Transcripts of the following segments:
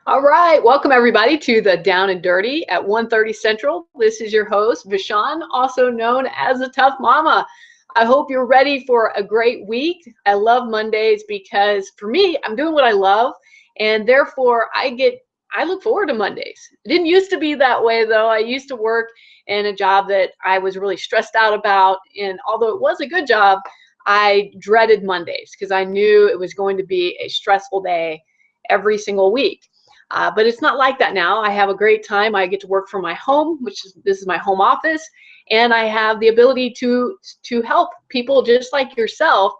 All right, welcome everybody to the Down and Dirty at 1:30 Central. This is your host, Vishan, also known as the Tough Mama. I hope you're ready for a great week. I love Mondays because for me, I'm doing what I love, and therefore I look forward to Mondays. It didn't used to be that way though. I used to work in a job that I was really stressed out about, and although it was a good job, I dreaded Mondays because I knew it was going to be a stressful day every single week. But it's not like that now. I have a great time. I get to work from my home, this is my home office, and I have the ability to help people just like yourself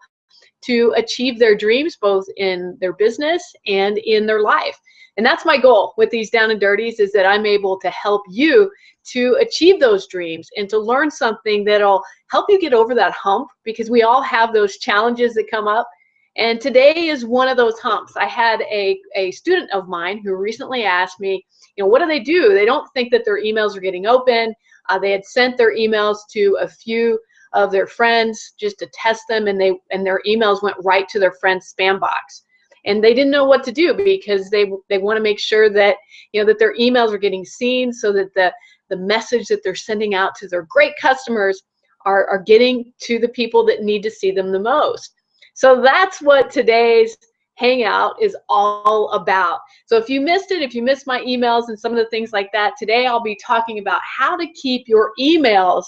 to achieve their dreams, both in their business and in their life. And that's my goal with these Down and Dirties, is that I'm able to help you to achieve those dreams and to learn something that'll help you get over that hump, because we all have those challenges that come up. And today is one of those humps. I had a student of mine who recently asked me, what do they do? They don't think that their emails are getting open. They had sent their emails to a few of their friends just to test them, and their emails went right to their friend's spam box. And they didn't know what to do, because they want to make sure that that their emails are getting seen, so that the message that they're sending out to their great customers are getting to the people that need to see them the most. So that's what today's hangout is all about. So if you missed it, if you missed my emails and some of the things like that, today I'll be talking about how to keep your emails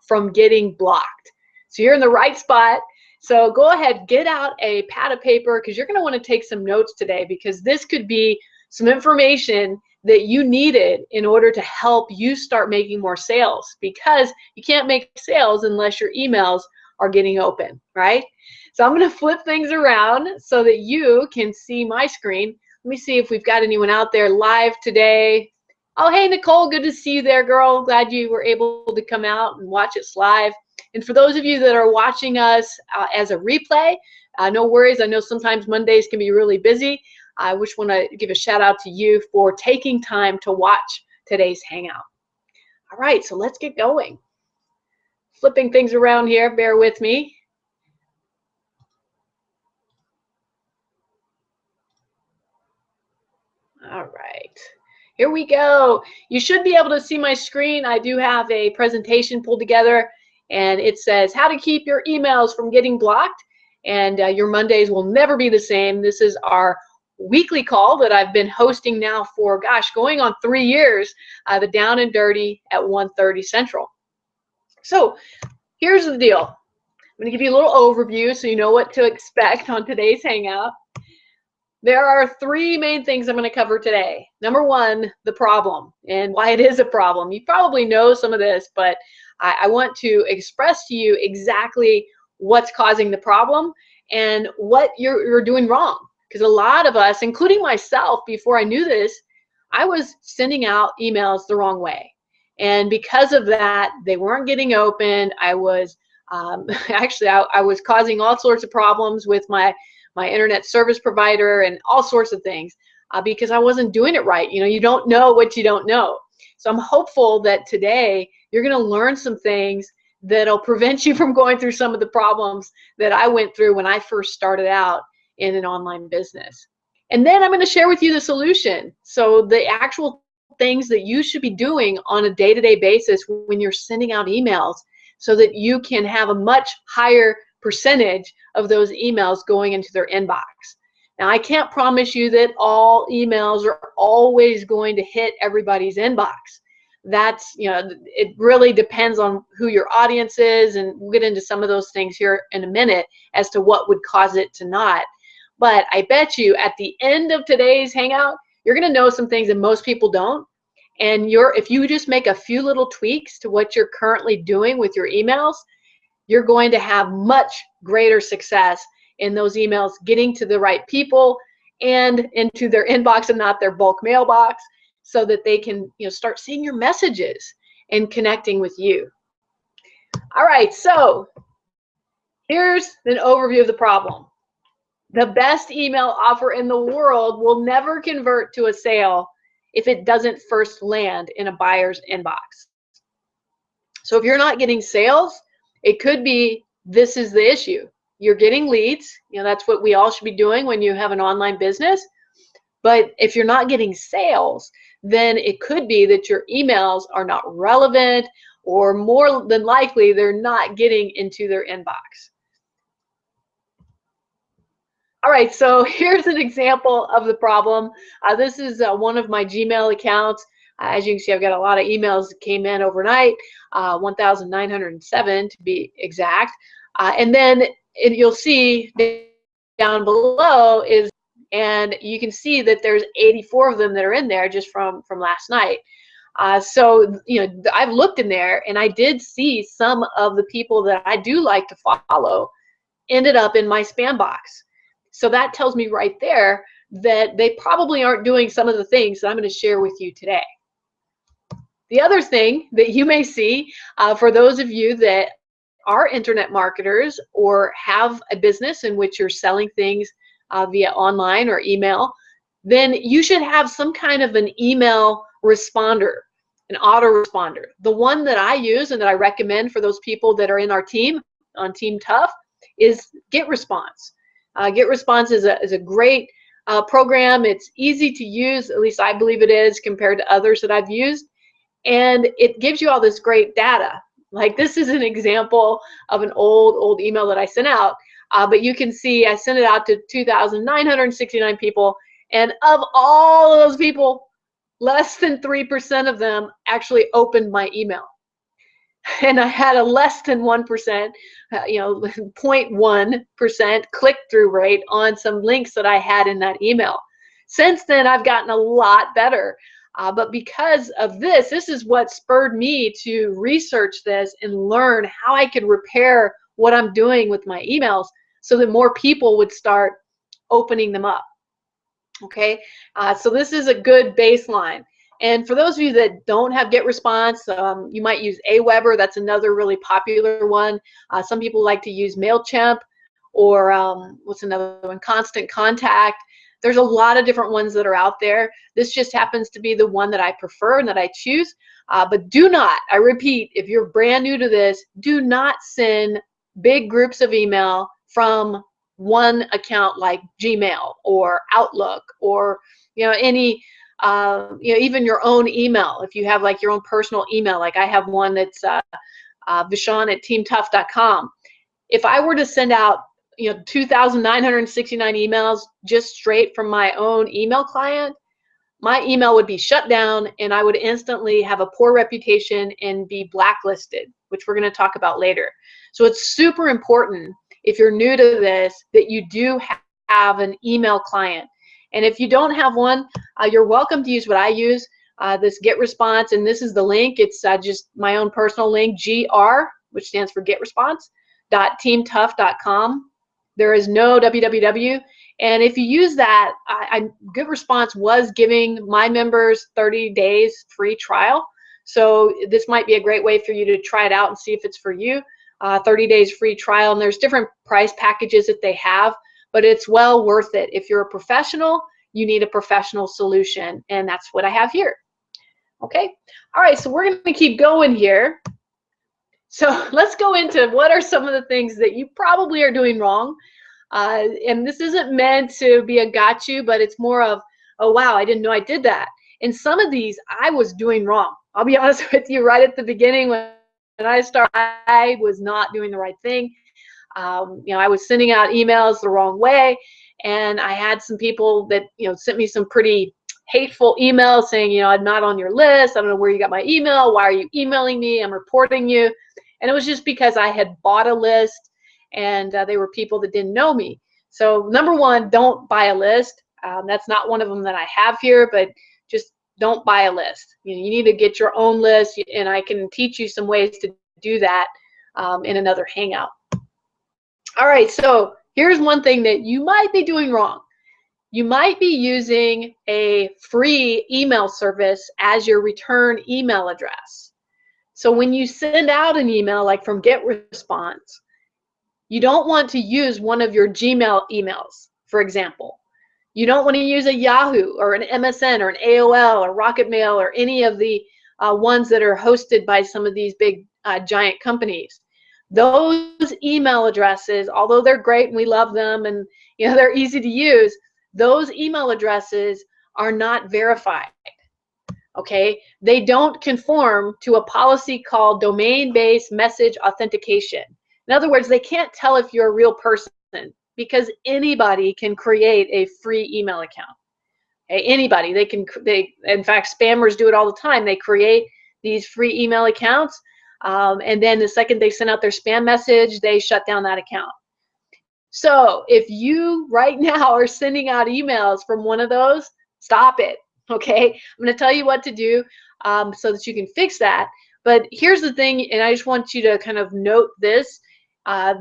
from getting blocked. So you're in the right spot. So go ahead, get out a pad of paper, because you're going to want to take some notes today, because this could be some information that you needed in order to help you start making more sales, because you can't make sales unless your emails are getting open, right? So I'm going to flip things around so that you can see my screen. Let me see if we've got anyone out there live today. Oh, hey, Nicole, good to see you there, girl. Glad you were able to come out and watch us live. And for those of you that are watching us as a replay, no worries. I know sometimes Mondays can be really busy. I just want to give a shout out to you for taking time to watch today's hangout. All right, so let's get going. Flipping things around here, bear with me. All right, here we go. You should be able to see my screen. I do have a presentation pulled together, and it says how to keep your emails from getting blocked, and your Mondays will never be the same. This is our weekly call that I've been hosting now for, gosh, going on 3 years, the Down and Dirty at 1:30 Central. So here's the deal. I'm going to give you a little overview so you know what to expect on today's hangout. There are 3 main things I'm going to cover today. Number 1, the problem and why it is a problem. You probably know some of this, but I want to express to you exactly what's causing the problem and what you're doing wrong. Because a lot of us, including myself, before I knew this, I was sending out emails the wrong way. And because of that, they weren't getting open. I was actually, I was causing all sorts of problems with my internet service provider and all sorts of things because I wasn't doing it right. You don't know what you don't know. So I'm hopeful that today you're going to learn some things that'll prevent you from going through some of the problems that I went through when I first started out in an online business. And then I'm going to share with you the solution. So the actual things that you should be doing on a day-to-day basis when you're sending out emails, so that you can have a much higher percentage of those emails going into their inbox. Now, I can't promise you that all emails are always going to hit everybody's inbox. That's, it really depends on who your audience is, and we'll get into some of those things here in a minute as to what would cause it to not. But I bet you at the end of today's hangout, you're going to know some things that most people don't. And if you just make a few little tweaks to what you're currently doing with your emails, you're going to have much greater success in those emails getting to the right people and into their inbox and not their bulk mailbox, so that they can start seeing your messages and connecting with you. All right, so here's an overview of the problem. The best email offer in the world will never convert to a sale if it doesn't first land in a buyer's inbox. So if you're not getting sales, it could be this is the issue. You're getting leads. That's what we all should be doing when you have an online business. But if you're not getting sales, then it could be that your emails are not relevant, or more than likely they're not getting into their inbox. All right, so here's an example of the problem. This is one of my Gmail accounts. As you can see, I've got a lot of emails that came in overnight, 1,907 to be exact. And then you'll see down below is, and you can see that there's 84 of them that are in there just from last night. So, you know, I've looked in there and I did see some of the people that I do like to follow ended up in my spam box. So that tells me right there that they probably aren't doing some of the things that I'm going to share with you today. The other thing that you may see, for those of you that are internet marketers or have a business in which you're selling things via online or email, then you should have some kind of an email responder, an autoresponder. The one that I use and that I recommend for those people that are in our team on Team Tough is GetResponse. GetResponse is a great program. It's easy to use, at least I believe it is, compared to others that I've used. And it gives you all this great data. Like, this is an example of an old email that I sent out. But you can see I sent it out to 2,969 people. And of all of those people, less than 3% of them actually opened my email. And I had a less than 1%, 0.1% click-through rate on some links that I had in that email. Since then, I've gotten a lot better. But because of this is what spurred me to research this and learn how I could repair what I'm doing with my emails so that more people would start opening them up. Okay, so this is a good baseline. And for those of you that don't have GetResponse, you might use Aweber. That's another really popular one. Some people like to use MailChimp, or what's another one? Constant Contact. There's a lot of different ones that are out there. This just happens to be the one that I prefer and that I choose. But do not, I repeat, if you're brand new to this, do not send big groups of email from one account like Gmail or Outlook, or any even your own email. If you have like your own personal email, like I have one that's Vishon@teamtough.com. If I were to send out 2,969 emails just straight from my own email client, my email would be shut down and I would instantly have a poor reputation and be blacklisted, which we're going to talk about later. So it's super important, if you're new to this, that you do have an email client. And if you don't have one, you're welcome to use what I use, this GetResponse, and this is the link. It's just my own personal link, GR, which stands for GetResponse.teamtough.com. There is no www. And if you use that, GetResponse was giving my members 30 days free trial. So this might be a great way for you to try it out and see if it's for you. 30 days free trial, and there's different price packages that they have, but it's well worth it. If you're a professional, you need a professional solution, and that's what I have here. Okay, all right, so we're going to keep going here. So let's go into what are some of the things that you probably are doing wrong. And this isn't meant to be a got you, but it's more of, oh wow, I didn't know I did that. And some of these I was doing wrong. I'll be honest with you, right at the beginning when I started, I was not doing the right thing. I was sending out emails the wrong way, and I had some people that sent me some pretty hateful emails saying, I'm not on your list. I don't know where you got my email. Why are you emailing me? I'm reporting you. And it was just because I had bought a list, and they were people that didn't know me. So number one, don't buy a list. That's not one of them that I have here, but just don't buy a list. You need to get your own list, and I can teach you some ways to do that in another Hangout. All right, so here's one thing that you might be doing wrong. You might be using a free email service as your return email address. So when you send out an email, like from GetResponse, you don't want to use one of your Gmail emails, for example. You don't want to use a Yahoo or an MSN or an AOL or Rocket Mail or any of the ones that are hosted by some of these big giant companies. Those email addresses, although they're great and we love them and they're easy to use, those email addresses are not verified. Okay, they don't conform to a policy called domain-based message authentication. In other words, they can't tell if you're a real person because anybody can create a free email account. Okay? Anybody, in fact, spammers do it all the time. They create these free email accounts, and then the second they send out their spam message, they shut down that account. So if you right now are sending out emails from one of those, stop it. Okay, I'm going to tell you what to do so that you can fix that. But here's the thing, and I just want you to kind of note this.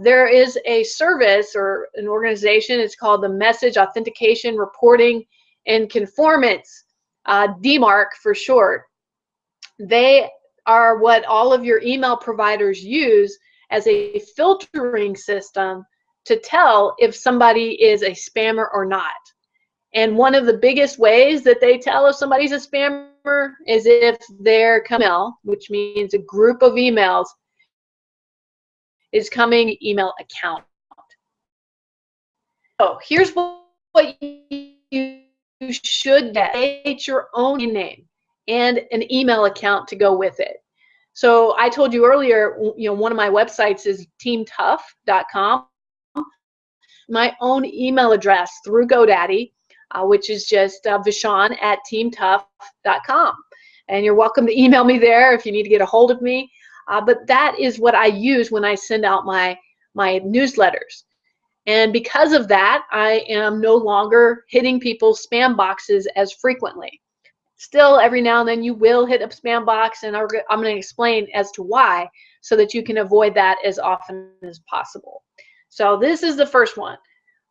There is a service or an organization, it's called the Message Authentication Reporting and Conformance, DMARC for short. They are what all of your email providers use as a filtering system to tell if somebody is a spammer or not. And one of the biggest ways that they tell if somebody's a spammer is if their email, which means a group of emails, is coming email account. So here's what you should get. Create your own name and an email account to go with it. So I told you earlier, one of my websites is teamtough.com. My own email address through GoDaddy, which is just Vishon@teamtough.com. And you're welcome to email me there if you need to get a hold of me. But that is what I use when I send out my newsletters. And because of that, I am no longer hitting people's spam boxes as frequently. Still, every now and then you will hit a spam box, and I'm going to explain as to why so that you can avoid that as often as possible. So this is the first one.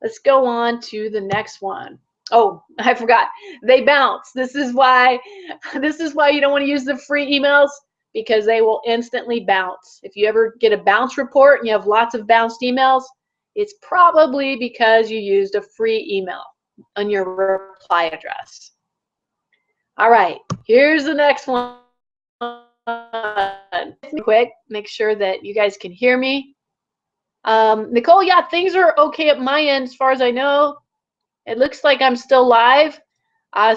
Let's go on to the next one. Oh, I forgot. They bounce. This is why you don't want to use the free emails, because they will instantly bounce. If you ever get a bounce report and you have lots of bounced emails, it's probably because you used a free email on your reply address. All right, here's the next one. Quick, make sure that you guys can hear me. Nicole, yeah, things are okay at my end as far as I know. It looks like I'm still live.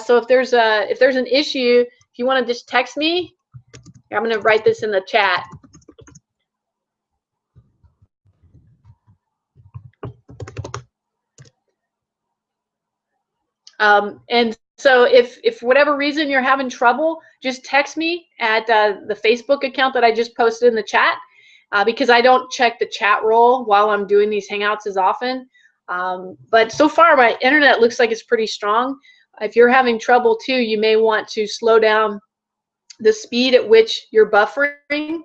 So if there's an issue, if you want to just text me, I'm going to write this in the chat. And so if for whatever reason you're having trouble, just text me at the Facebook account that I just posted in the chat, because I don't check the chat roll while I'm doing these Hangouts as often. But so far my internet looks like it's pretty strong. If you're having trouble too, you may want to slow down the speed at which you're buffering.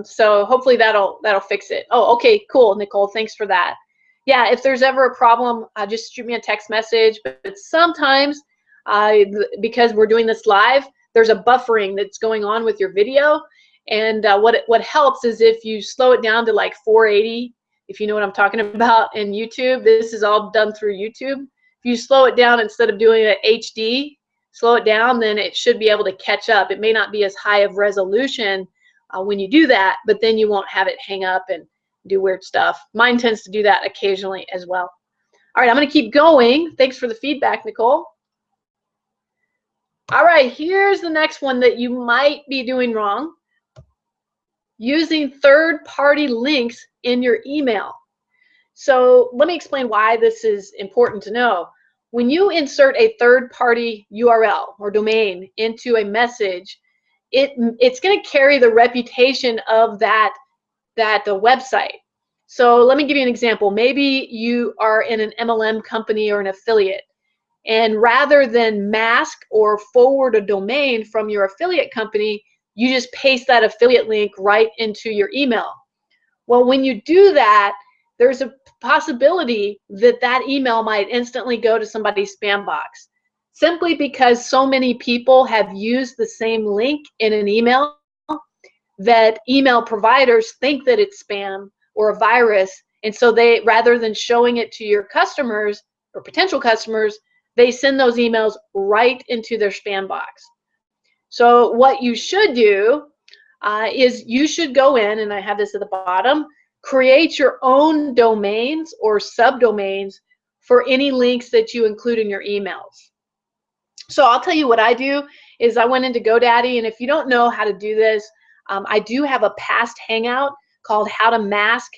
So hopefully that'll fix it. Oh, okay, cool, Nicole, thanks for that. Yeah, if there's ever a problem, just shoot me a text message. But sometimes, because we're doing this live, there's a buffering that's going on with your video. And what helps is if you slow it down to like 480, if you know what I'm talking about in YouTube. This is all done through YouTube. If you slow it down instead of doing it HD, slow it down, then it should be able to catch up. It may not be as high of resolution when you do that, but then you won't have it hang up and do weird stuff. Mine tends to do that occasionally as well. All right, I'm going to keep going. Thanks for the feedback, Nicole. All right, here's the next one that you might be doing wrong. Using third-party links in your email. So let me explain why this is important to know. When you insert a third-party URL or domain into a message, it's going to carry the reputation of that website. So let me give you an example. Maybe you are in an MLM company or an affiliate, and rather than mask or forward a domain from your affiliate company, you just paste that affiliate link right into your email. Well, when you do that, there's a possibility that that email might instantly go to somebody's spam box, simply because so many people have used the same link in an email that email providers think that it's spam or a virus, and so they, rather than showing it to your customers or potential customers, they send those emails right into their spam box. So what you should do is you should go in, and I have this at the bottom, create your own domains or subdomains for any links that you include in your emails. So I'll tell you what I do is I went into GoDaddy, and if you don't know how to do this, I do have a past hangout called How to Mask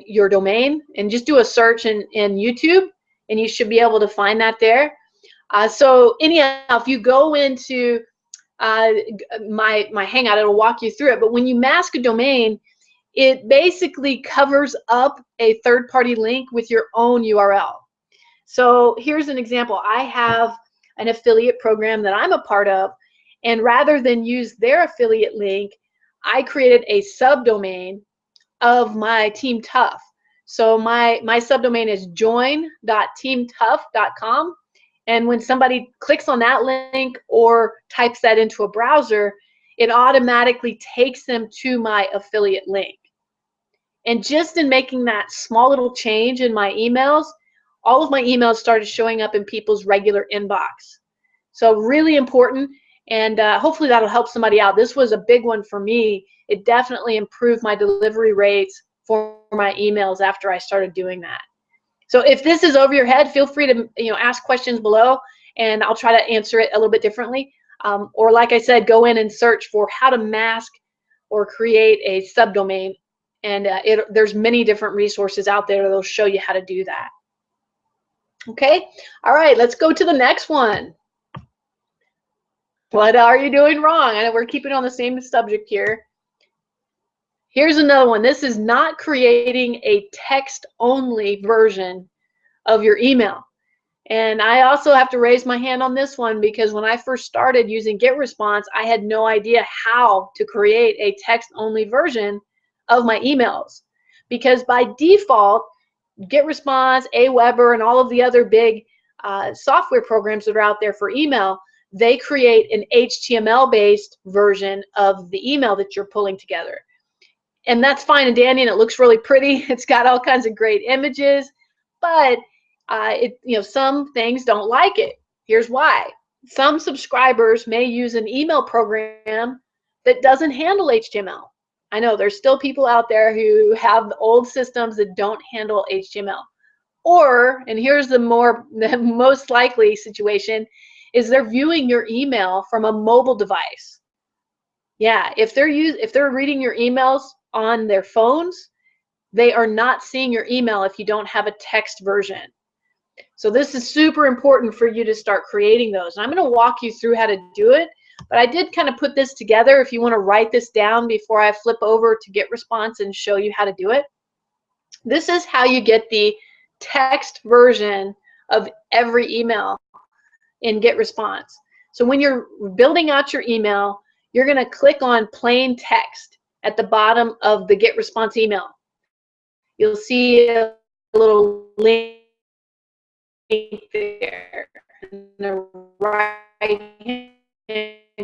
Your Domain, and just do a search in YouTube, and you should be able to find that there. So anyhow, if you go into my hangout, it'll walk you through it. But when you mask a domain, it basically covers up a third-party link with your own URL. So here's an example. I have an affiliate program that I'm a part of, and rather than use their affiliate link, I created a subdomain of my Team Tough. So my subdomain is join.teamtough.com, and when somebody clicks on that link or types that into a browser, it automatically takes them to my affiliate link. And just in making that small little change in my emails, all of my emails started showing up in people's regular inbox. So really important, and hopefully that'll help somebody out. This was a big one for me. It definitely improved my delivery rates for my emails after I started doing that. So if this is over your head, feel free to ask questions below, and I'll try to answer it a little bit differently. Or like I said, go in and search for how to mask or create a subdomain, and there's many different resources out there that'll show you how to do that. Okay, all right, let's go to the next one. What are you doing wrong? I know we're keeping on the same subject here. Here's another one. This is not creating a text-only version of your email. And I also have to raise my hand on this one, because when I first started using GetResponse, I had no idea how to create a text-only version of my emails. Because by default, GetResponse, Aweber, and all of the other big software programs that are out there for email, they create an HTML-based version of the email that you're pulling together. And that's fine and dandy, and it looks really pretty. It's got all kinds of great images, but some things don't like it. Here's why. Some subscribers may use an email program that doesn't handle HTML. I know there's still people out there who have old systems that don't handle HTML. Or, and here's the most likely situation, is they're viewing your email from a mobile device. Yeah, if they're reading your emails on their phones, they are not seeing your email if you don't have a text version. So this is super important for you to start creating those. And I'm going to walk you through how to do it, but I did kind of put this together if you want to write this down before I flip over to GetResponse and show you how to do it. This is how you get the text version of every email in GetResponse. So when you're building out your email, you're going to click on plain text at the bottom of the GetResponse email. You'll see a little link there in the right-hand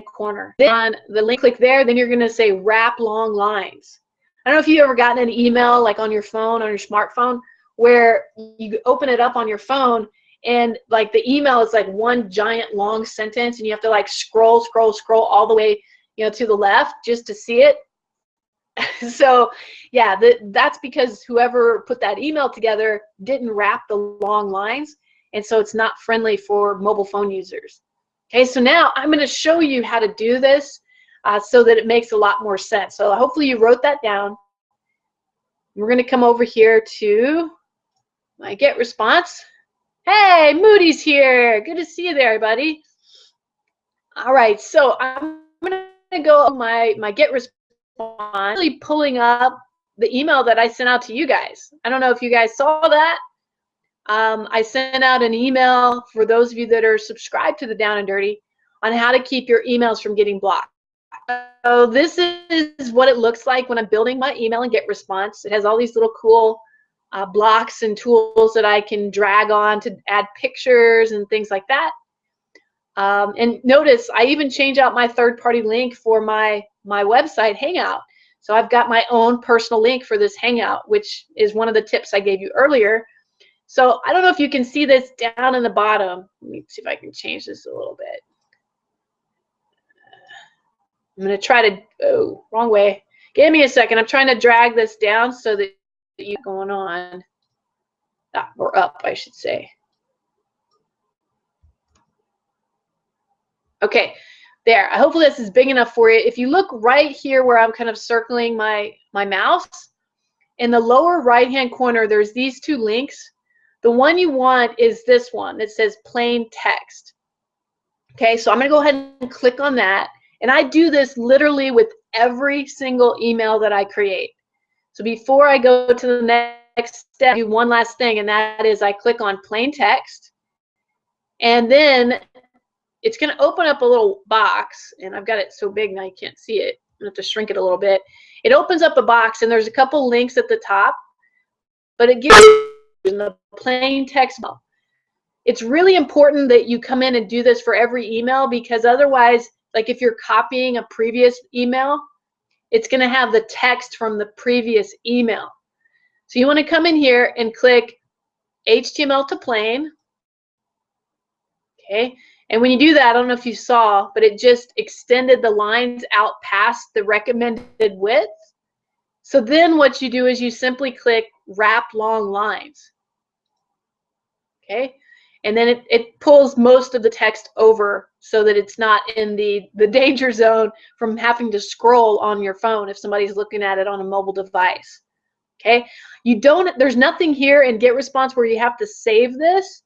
corner. Then on the link, click there, then you're going to say wrap long lines. I don't know if you've ever gotten an email like on your phone, on your smartphone, where you open it up on your phone and like the email is like one giant long sentence, and you have to like scroll all the way to the left just to see it. So yeah, that's because whoever put that email together didn't wrap the long lines, and so it's not friendly for mobile phone users. Okay, so now I'm going to show you how to do this so that it makes a lot more sense. So hopefully you wrote that down. We're going to come over here to my GetResponse. Hey, Moody's here. Good to see you there, buddy. All right, so I'm going to go on my GetResponse, really pulling up the email that I sent out to you guys. I don't know if you guys saw that. I sent out an email for those of you that are subscribed to the Down and Dirty on how to keep your emails from getting blocked. So this is what it looks like when I'm building my email in GetResponse. It has all these little cool blocks and tools that I can drag on to add pictures and things like that. And notice I even change out my third-party link for my website Hangout. So I've got my own personal link for this Hangout, which is one of the tips I gave you earlier. So I don't know if you can see this down in the bottom. Let me see if I can change this a little bit. I'm going to try to, oh, wrong way. Give me a second. I'm trying to drag this down so that you're going on, or up, I should say. Okay, there. Hopefully this is big enough for you. If you look right here where I'm kind of circling my mouse, in the lower right-hand corner, there's these two links. The one you want is this one that says plain text. Okay, so I'm going to go ahead and click on that. And I do this literally with every single email that I create. So before I go to the next step, I do one last thing, and that is I click on plain text. And then it's going to open up a little box, and I've got it so big now you can't see it. I'm going to have to shrink it a little bit. It opens up a box, and there's a couple links at the top, but it gives you in the plain text email. It's really important that you come in and do this for every email, because otherwise, like if you're copying a previous email, it's going to have the text from the previous email. So you want to come in here and click HTML to plain. Okay, and when you do that, I don't know if you saw, but it just extended the lines out past the recommended width. So then what you do is you simply click wrap long lines. Okay, and then it pulls most of the text over so that it's not in the danger zone from having to scroll on your phone if somebody's looking at it on a mobile device. Okay, there's nothing here in GetResponse where you have to save this.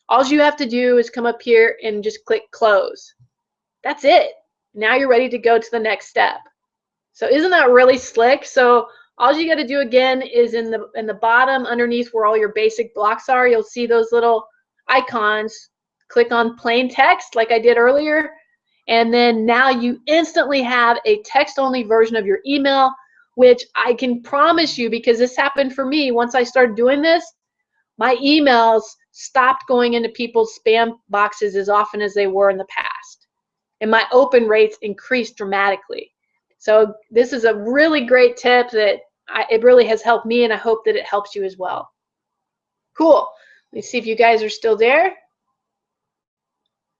All you have to do is come up here and just click close. That's it. Now you're ready to go to the next step. So isn't that really slick? So all you got to do again is in the bottom underneath where all your basic blocks are, you'll see those little icons. Click on plain text like I did earlier, and then now you instantly have a text-only version of your email, which I can promise you, because this happened for me once I started doing this, my emails stopped going into people's spam boxes as often as they were in the past. And my open rates increased dramatically. So this is a really great tip that it really has helped me, and I hope that it helps you as well. Cool. Let me see if you guys are still there.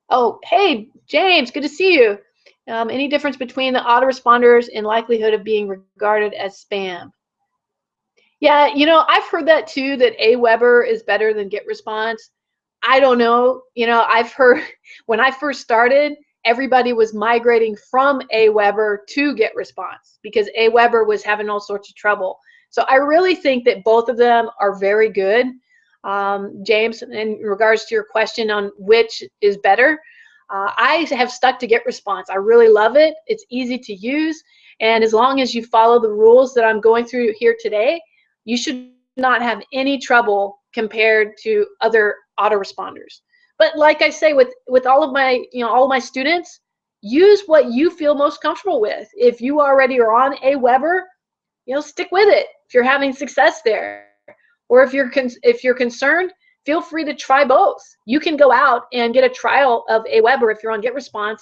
Oh, hey, James, good to see you. Any difference between the autoresponders and likelihood of being regarded as spam? Yeah, you know, I've heard that too, that AWeber is better than GetResponse. I don't know. You know, I've heard when I first started, everybody was migrating from AWeber to GetResponse because AWeber was having all sorts of trouble. So I really think that both of them are very good. James, in regards to your question on which is better, I have stuck to GetResponse. I really love it. It's easy to use. And as long as you follow the rules that I'm going through here today, you should not have any trouble compared to other autoresponders. But like I say, with all of my, all of my students, use what you feel most comfortable with. If you already are on AWeber, stick with it if you're having success there. Or if you're concerned, feel free to try both. You can go out and get a trial of AWeber if you're on GetResponse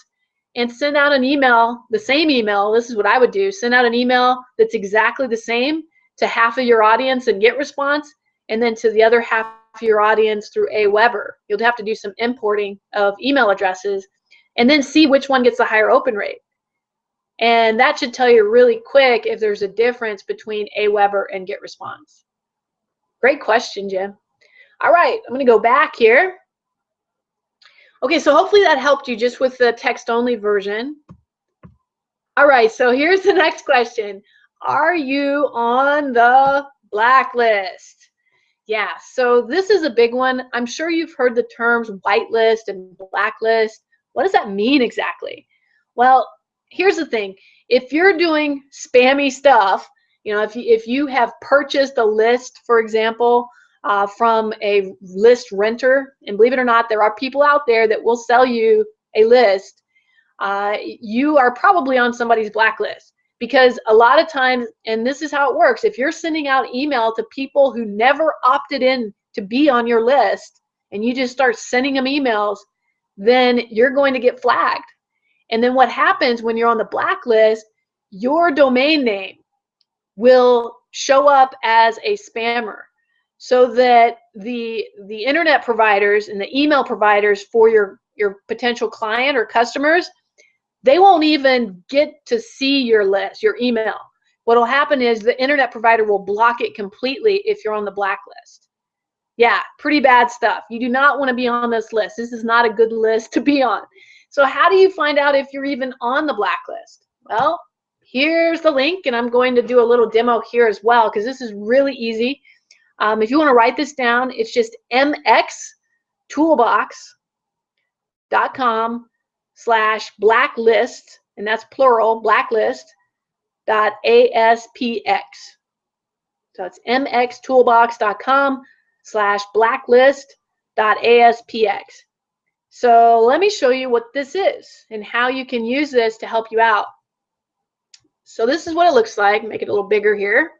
and send out an email, the same email. This is what I would do. Send out an email that's exactly the same to half of your audience in GetResponse, and then to the other half of your audience through AWeber. You'll have to do some importing of email addresses and then see which one gets the higher open rate. And that should tell you really quick if there's a difference between AWeber and GetResponse. Great question, Jim. All right, I'm going to go back here. Okay, so hopefully that helped you just with the text-only version. All right, so here's the next question. Are you on the blacklist? Yeah, so this is a big one. I'm sure you've heard the terms whitelist and blacklist. What does that mean exactly? Well, here's the thing. If you're doing spammy stuff, if you have purchased a list, for example, from a list renter, and believe it or not, there are people out there that will sell you a list, you are probably on somebody's blacklist. Because a lot of times, and this is how it works, if you're sending out email to people who never opted in to be on your list, and you just start sending them emails, then you're going to get flagged. And then what happens when you're on the blacklist, your domain name will show up as a spammer, so that the internet providers and the email providers for your potential client or customers, they won't even get to see your list, your email. What will happen is the internet provider will block it completely if you're on the blacklist. Yeah, pretty bad stuff. You do not want to be on this list. This is not a good list to be on. So how do you find out if you're even on the blacklist? Well, here's the link, and I'm going to do a little demo here as well because this is really easy. If you want to write this down, it's just mxtoolbox.com/blacklist, and that's plural, blacklist.aspx. So it's mxtoolbox.com/blacklist.aspx. So let me show you what this is and how you can use this to help you out. So this is what it looks like. Make it a little bigger here.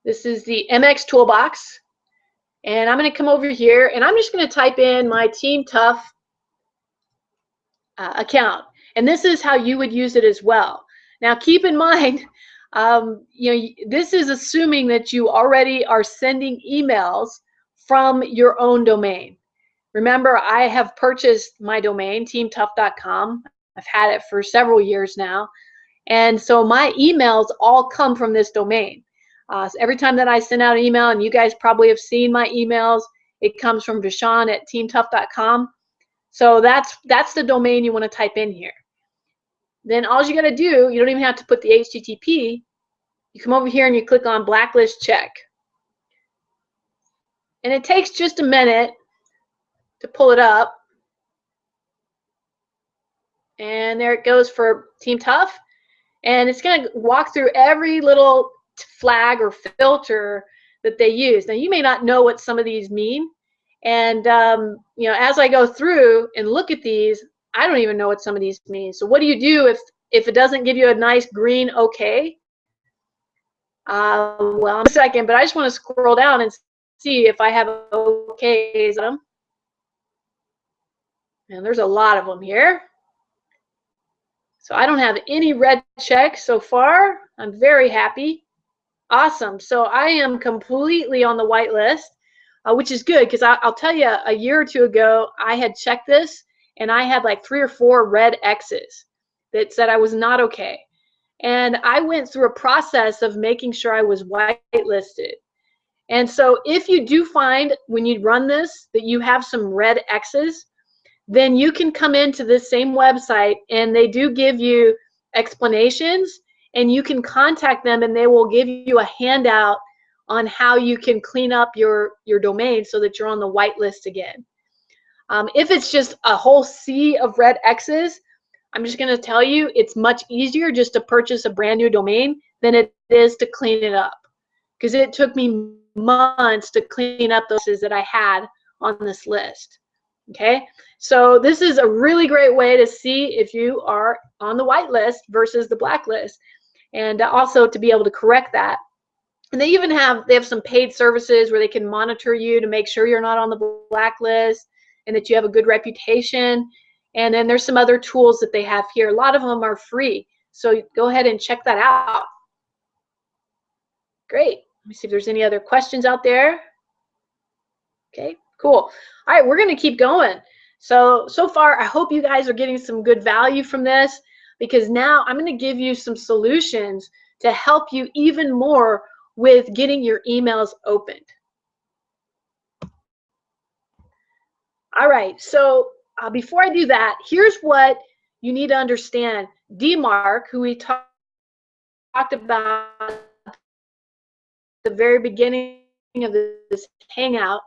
This is the MX Toolbox. And I'm going to come over here and I'm just going to type in my Team Tough account. And this is how you would use it as well. Now keep in mind, this is assuming that you already are sending emails from your own domain. Remember, I have purchased my domain, teamtough.com. I've had it for several years now. And so my emails all come from this domain. So every time that I send out an email, and you guys probably have seen my emails, it comes from Deshawn@teamtough.com. So that's the domain you want to type in here. Then all you got to do, you don't even have to put the HTTP. You come over here and you click on Blacklist Check. And it takes just a minute to pull it up. And there it goes for Team Tough. And it's going to walk through every little flag or filter that they use. Now, you may not know what some of these mean. And, as I go through and look at these, I don't even know what some of these mean. So what do you do if it doesn't give you a nice green OK? Well, in a second, but I just want to scroll down and see if I have OKs on them. And there's a lot of them here. So I don't have any red checks so far. I'm very happy. Awesome. So I am completely on the white list, which is good because I'll tell you, a year or two ago, I had checked this and I had like 3 or 4 red X's that said I was not okay. And I went through a process of making sure I was whitelisted. And so if you do find when you run this that you have some red X's, then you can come into this same website and they do give you explanations and you can contact them and they will give you a handout on how you can clean up your domain so that you're on the white list again. If it's just a whole sea of red X's, I'm just going to tell you it's much easier just to purchase a brand new domain than it is to clean it up, because it took me months to clean up those that I had on this list. Okay, so this is a really great way to see if you are on the white list versus the black list, and also to be able to correct that. And they even have some paid services where they can monitor you to make sure you're not on the blacklist and that you have a good reputation. And then there's some other tools that they have here. A lot of them are free, so go ahead and check that out. Great. Let me see if there's any other questions out there. Okay, cool. All right, we're going to keep going. So far, I hope you guys are getting some good value from this, because now I'm going to give you some solutions to help you even more with getting your emails opened. All right, so before I do that, here's what you need to understand. DMARC, who we talked about at the very beginning of this hangout,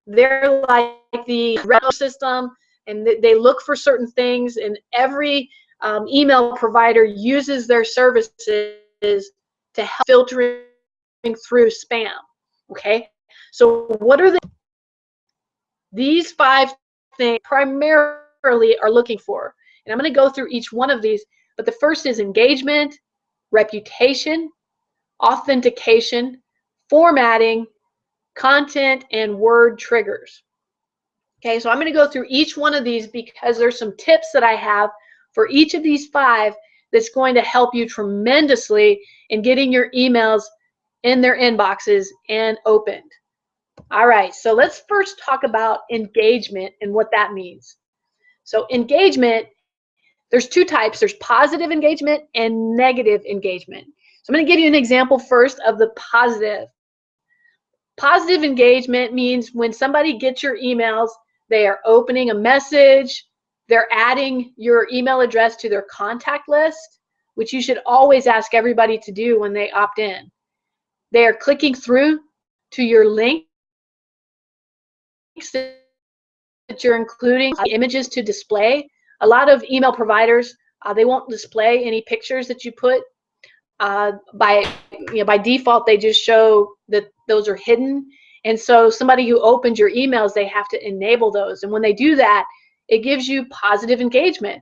they're like the red system, and they look for certain things, and every email provider uses their services to help filtering through spam. Okay, so what are these 5 things primarily are looking for? And I'm going to go through each one of these, but the first is engagement, reputation, authentication, formatting, content, and word triggers. Okay, so I'm going to go through each one of these because there's some tips that I have for each of these 5 that's going to help you tremendously in getting your emails in their inboxes and opened. All right, so let's first talk about engagement and what that means. So engagement, there's 2 types. There's positive engagement and negative engagement. So I'm going to give you an example first of the positive. Positive engagement means when somebody gets your emails, they are opening a message, They're adding your email address to their contact list, which you should always ask everybody to do when they opt in. They are clicking through to your links that you're including, images to display. A lot of email providers, they won't display any pictures that you put. By default, they just show that those are hidden. And so somebody who opens your emails, they have to enable those. And when they do that, it gives you positive engagement.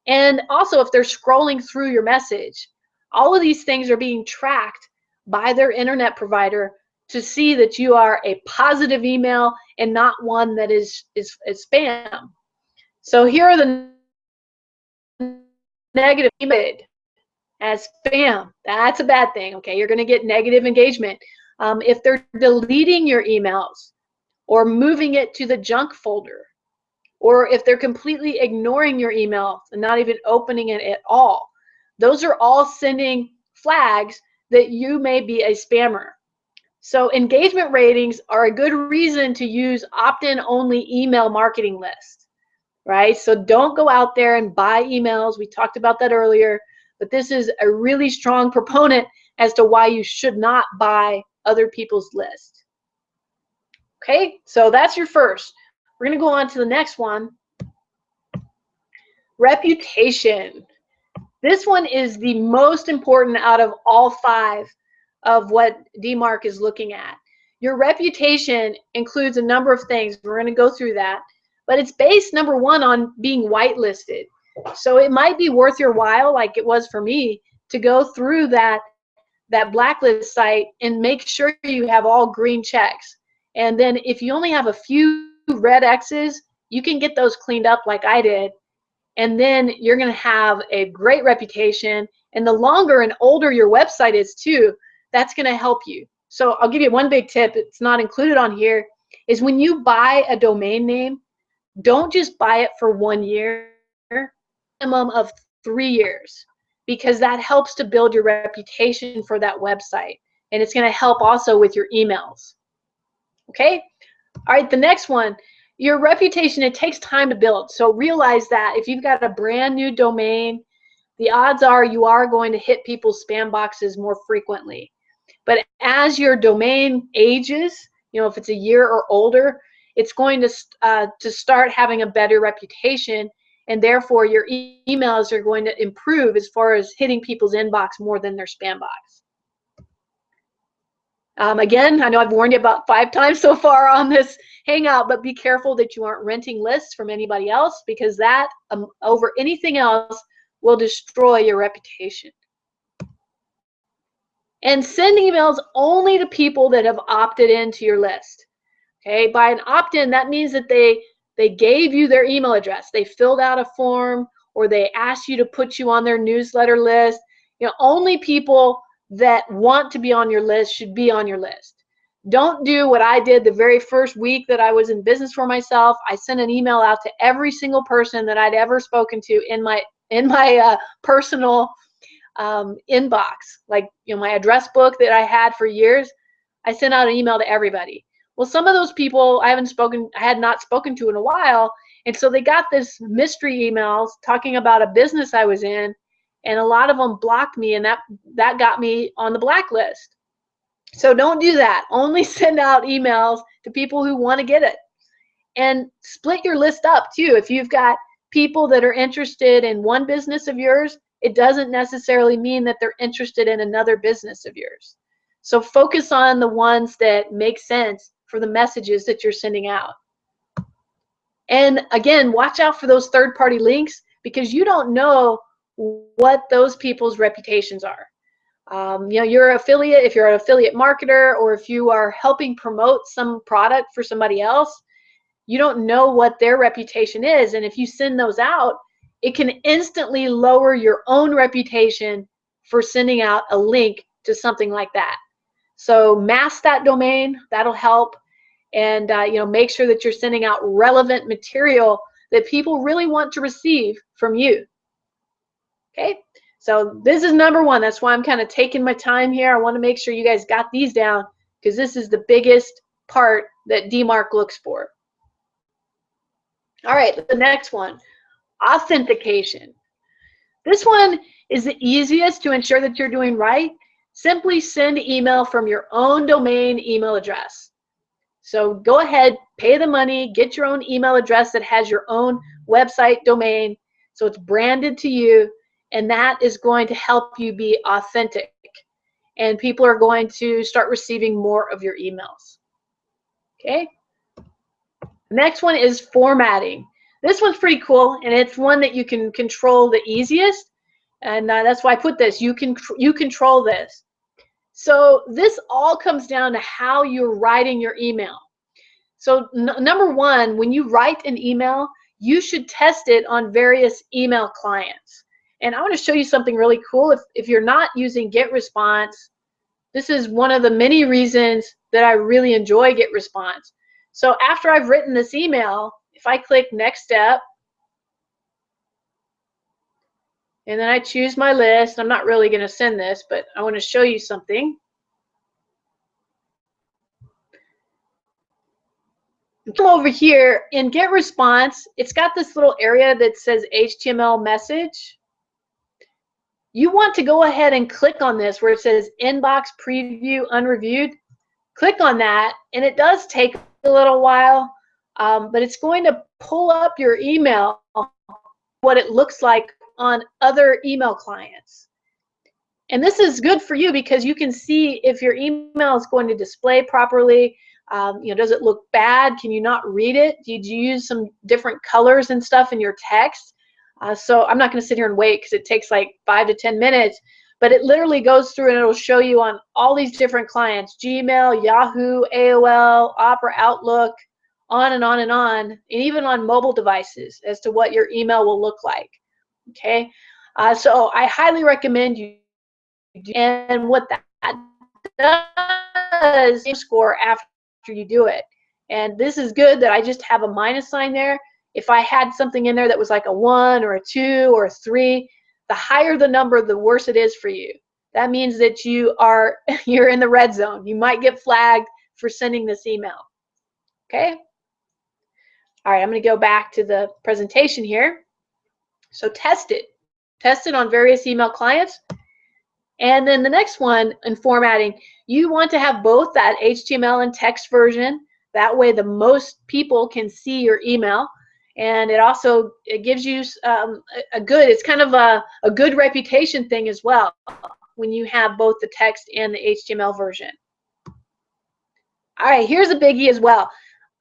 And also, if they're scrolling through your message, all of these things are being tracked by their internet provider to see that you are a positive email and not one that is spam. So here are the negative email as spam. That's a bad thing. Okay, you're going to get negative engagement. If they're deleting your emails or moving it to the junk folder, or if they're completely ignoring your email and not even opening it at all, those are all sending flags that you may be a spammer. So engagement ratings are a good reason to use opt-in only email marketing lists, right? So don't go out there and buy emails. We talked about that earlier, but this is a really strong proponent as to why you should not buy other people's lists. Okay, so that's your first. We're going to go on to the next one. Reputation. This one is the most important out of all 5 of what DMARC is looking at. Your reputation includes a number of things. We're going to go through that, but it's based, number 1, on being whitelisted. So it might be worth your while, like it was for me, to go through that blacklist site and make sure you have all green checks. And then if you only have a few red X's, you can get those cleaned up like I did. And then you're going to have a great reputation. And the longer and older your website is too, that's going to help you. So I'll give you one big tip. It's not included on here, is when you buy a domain name, don't just buy it for 1 year, minimum of 3 years, because that helps to build your reputation for that website. And it's going to help also with your emails. Okay? All right, the next one. Your reputation, it takes time to build. So realize that if you've got a brand new domain, the odds are you are going to hit people's spam boxes more frequently. But as your domain ages, if it's a year or older, it's going to start having a better reputation, and therefore your emails are going to improve as far as hitting people's inbox more than their spam box. Again, I know I've warned you about 5 times so far on this Hangout, but be careful that you aren't renting lists from anybody else, because that, over anything else, will destroy your reputation. And send emails only to people that have opted into your list. Okay, by an opt-in, that means that they gave you their email address. They filled out a form, or they asked you to put you on their newsletter list. Only people that want to be on your list should be on your list. Don't do what I did the very first week that I was in business for myself. I sent an email out to every single person that I'd ever spoken to in my personal inbox. Like, my address book that I had for years, I sent out an email to everybody. Well, some of those people I had not spoken to in a while, and so they got this mystery emails talking about a business I was in, and a lot of them blocked me, and that got me on the blacklist. So don't do that. Only send out emails to people who want to get it. And split your list up too. If you've got people that are interested in one business of yours, it doesn't necessarily mean that they're interested in another business of yours. So focus on the ones that make sense for the messages that you're sending out. And again, watch out for those third-party links, because you don't know what those people's reputations are. Your affiliate, if you're an affiliate marketer, or if you are helping promote some product for somebody else, you don't know what their reputation is. And if you send those out, it can instantly lower your own reputation for sending out a link to something like that. So mask that domain. That'll help. And make sure that you're sending out relevant material that people really want to receive from you. Okay, so this is number 1. That's why I'm kind of taking my time here. I want to make sure you guys got these down, because this is the biggest part that DMARC looks for. All right, the next one. Authentication. This one is the easiest to ensure that you're doing right. Simply send email from your own domain email address. So go ahead, pay the money, get your own email address that has your own website domain, so it's branded to you, and that is going to help you be authentic. And people are going to start receiving more of your emails. Okay? The next one is formatting. This one's pretty cool, and it's one that you can control the easiest, and that's why I put this. You control this. So this all comes down to how you're writing your email. So number one, when you write an email, you should test it on various email clients. And I want to show you something really cool. If you're not using GetResponse, this is one of the many reasons that I really enjoy GetResponse. So after I've written this email, if I click next step, and then I choose my list, I'm not really going to send this, but I want to show you something. Come over here in GetResponse, it's got this little area that says HTML message. You want to go ahead and click on this where it says inbox preview unreviewed. Click on that, and it does take a little while, but it's going to pull up your email, what it looks like on other email clients. And this is good for you because you can see if your email is going to display properly. Does it look bad? Can you not read it? Did you use some different colors and stuff in your text? So I'm not going to sit here and wait because it takes like 5 to 10 minutes, but it literally goes through and it'll show you on all these different clients, Gmail, Yahoo, AOL, Opera, Outlook, on and on and on, and even on mobile devices as to what your email will look like. Okay, so I highly recommend you do, and what that does is score after you do it. And this is good that I just have a minus sign there. If I had something in there that was like a 1 or a 2 or a 3, the higher the number, the worse it is for you. That means that you're in the red zone. You might get flagged for sending this email. Okay? All right, I'm going to go back to the presentation here. So test it. Test it on various email clients. And then the next one in formatting, you want to have both that HTML and text version. That way the most people can see your email. And it gives you it's kind of a good reputation thing as well when you have both the text and the HTML version. All right, here's a biggie as well.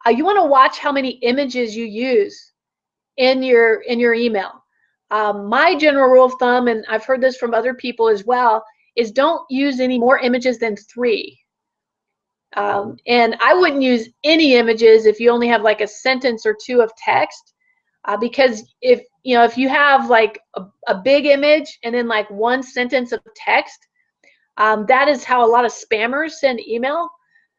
You want to watch how many images you use in your email. My general rule of thumb, and I've heard this from other people as well, is don't use any more images than 3. And I wouldn't use any images if you only have like a sentence or 2 of text, because if you have like a big image and then like 1 sentence of text, that is how a lot of spammers send email.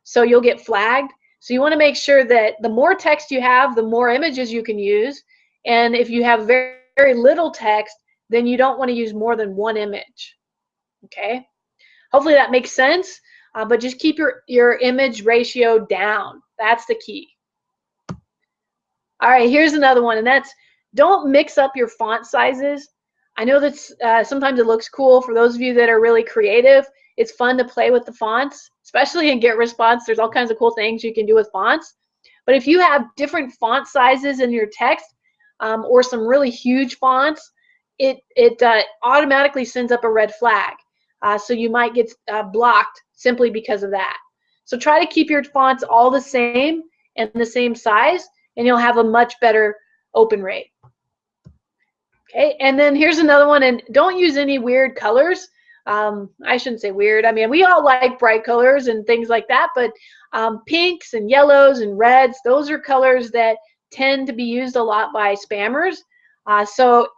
So you'll get flagged. So you want to make sure that the more text you have, the more images you can use. And if you have very, very little text, then you don't want to use more than 1 image. Okay? Hopefully that makes sense, but just keep your image ratio down. That's the key. All right, here's another one, and that's don't mix up your font sizes. I know that sometimes it looks cool for those of you that are really creative. It's fun to play with the fonts, especially in GetResponse. There's all kinds of cool things you can do with fonts. But if you have different font sizes in your text or some really huge fonts, it automatically sends up a red flag. So you might get blocked simply because of that. So try to keep your fonts all the same and the same size, and you'll have a much better open rate. Okay, and then here's another one, and don't use any weird colors. I shouldn't say weird. I mean, we all like bright colors and things like that, but pinks and yellows and reds, those are colors that tend to be used a lot by spammers. So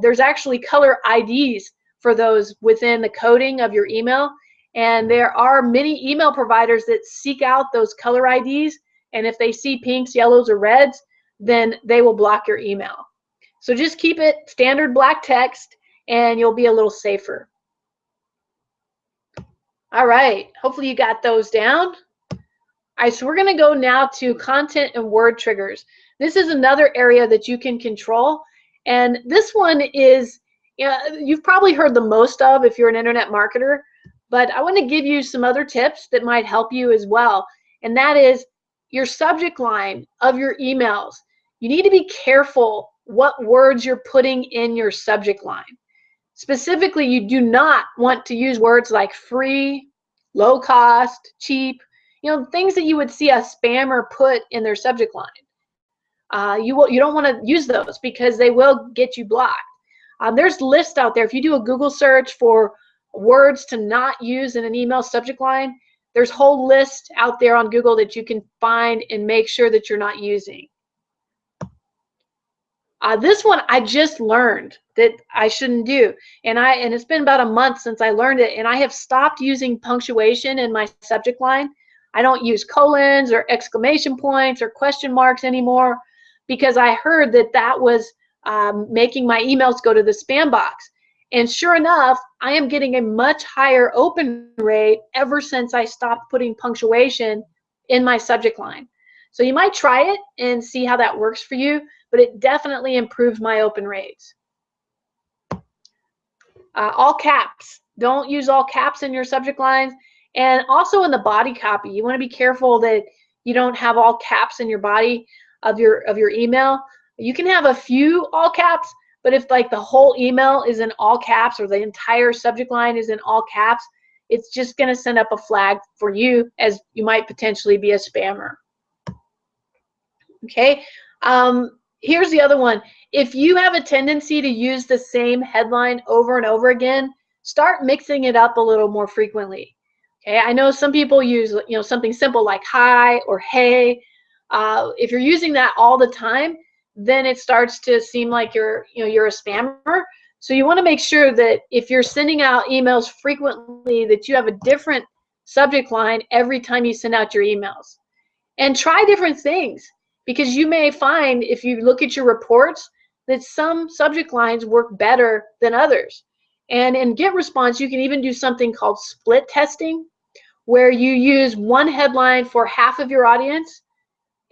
there's actually color IDs for those within the coding of your email, and there are many email providers that seek out those color IDs, and if they see pinks, yellows, or reds, then they will block your email. So just keep it standard black text and you'll be a little safer. All right, hopefully you got those down. All right, so we're going to go now to content and word triggers. This is another area that you can control, And this one is, you've probably heard the most of if you're an internet marketer, but I want to give you some other tips that might help you as well. And that is your subject line of your emails. You need to be careful what words you're putting in your subject line. Specifically, you do not want to use words like free, low cost, cheap, things that you would see a spammer put in their subject line. You don't want to use those because they will get you blocked. There's lists out there. If you do a Google search for words to not use in an email subject line, there's whole lists out there on Google that you can find and make sure that you're not using. This one I just learned that I shouldn't do, and it's been about a month since I learned it, and I have stopped using punctuation in my subject line. I don't use colons or exclamation points or question marks anymore because I heard that that was making my emails go to the spam box. And sure enough, I am getting a much higher open rate ever since I stopped putting punctuation in my subject line. So you might try it and see how that works for you, but it definitely improved my open rates. All caps. Don't use all caps in your subject lines. And also in the body copy, you want to be careful that you don't have all caps in your body of your email. You can have a few all caps, but if like the whole email is in all caps or the entire subject line is in all caps, it's just going to send up a flag for you, as you might potentially be a spammer. Okay. Here's the other one. If you have a tendency to use the same headline over and over again, start mixing it up a little more frequently. Okay, I know some people use something simple like hi or hey. If you're using that all the time, then it starts to seem like you're a spammer. So you want to make sure that if you're sending out emails frequently, that you have a different subject line every time you send out your emails. And try different things, because you may find if you look at your reports that some subject lines work better than others. And in GetResponse, you can even do something called split testing, where you use one headline for half of your audience,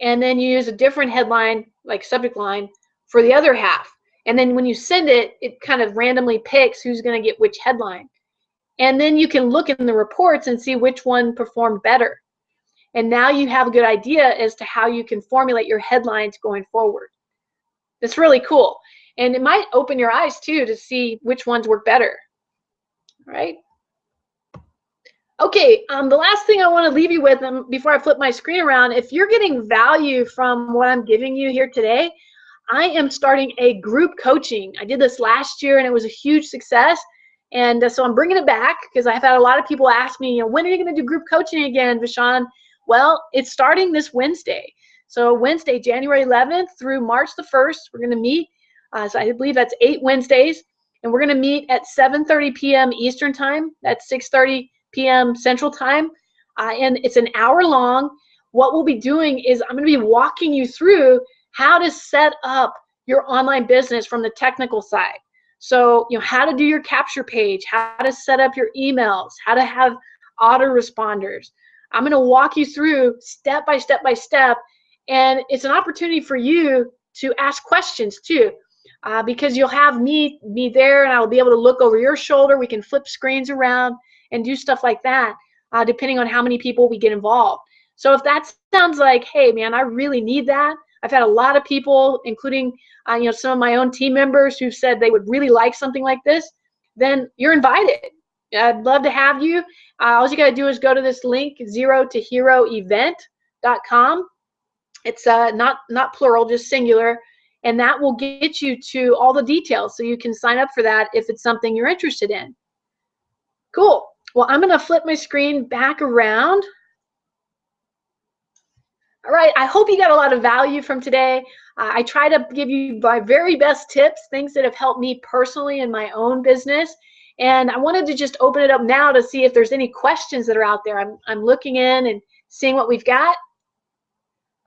and then you use a different headline, like subject line, for the other half. And then when you send it, it kind of randomly picks who's going to get which headline. And then you can look in the reports and see which one performed better. And now you have a good idea as to how you can formulate your headlines going forward. It's really cool. And it might open your eyes too to see which ones work better. All right. Okay, the last thing I want to leave you with before I flip my screen around, if you're getting value from what I'm giving you here today, I am starting a group coaching. I did this last year and it was a huge success. And so I'm bringing it back because I've had a lot of people ask me, when are you going to do group coaching again, Vishon? Well, it's starting this Wednesday. So Wednesday, January 11th through March the 1st, we're going to meet. So I believe that's 8 Wednesdays. And we're going to meet at 7:30 p.m. Eastern Time. That's 6:30 p.m. Central Time. And it's an hour long. What we'll be doing is I'm going to be walking you through how to set up your online business from the technical side. So, how to do your capture page, how to set up your emails, how to have autoresponders. I'm going to walk you through step by step by step. And it's an opportunity for you to ask questions too, because you'll have me there and I'll be able to look over your shoulder. We can flip screens around and do stuff like that, depending on how many people we get involved. So if that sounds like, hey, man, I really need that. I've had a lot of people, including some of my own team members, who said they would really like something like this, then you're invited. I'd love to have you. All you got to do is go to this link, zerotoheroevent.com. It's not plural, just singular. And that will get you to all the details so you can sign up for that if it's something you're interested in. Cool. Well, I'm going to flip my screen back around. All right, I hope you got a lot of value from today. I try to give you my very best tips, things that have helped me personally in my own business. And I wanted to just open it up now to see if there's any questions that are out there. I'm looking in and seeing what we've got.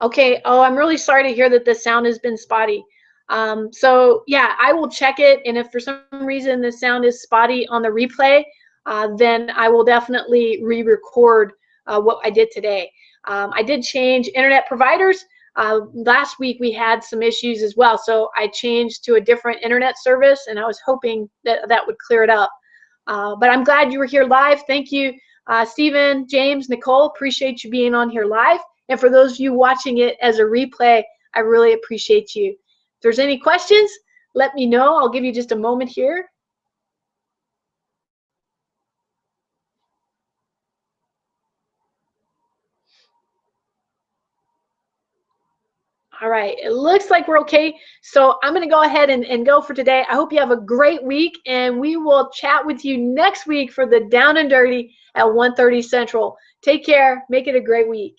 Okay, I'm really sorry to hear that the sound has been spotty. So yeah, I will check it. And if for some reason the sound is spotty on the replay, then I will definitely re-record what I did today. I did change internet providers. Last week we had some issues as well, so I changed to a different internet service, and I was hoping that that would clear it up. But I'm glad you were here live. Thank you, Stephen, James, Nicole. Appreciate you being on here live. And for those of you watching it as a replay, I really appreciate you. If there's any questions, let me know. I'll give you just a moment here. All right, it looks like we're okay. So I'm going to go ahead and go for today. I hope you have a great week, and we will chat with you next week for the Down and Dirty at 1:30 Central. Take care. Make it a great week.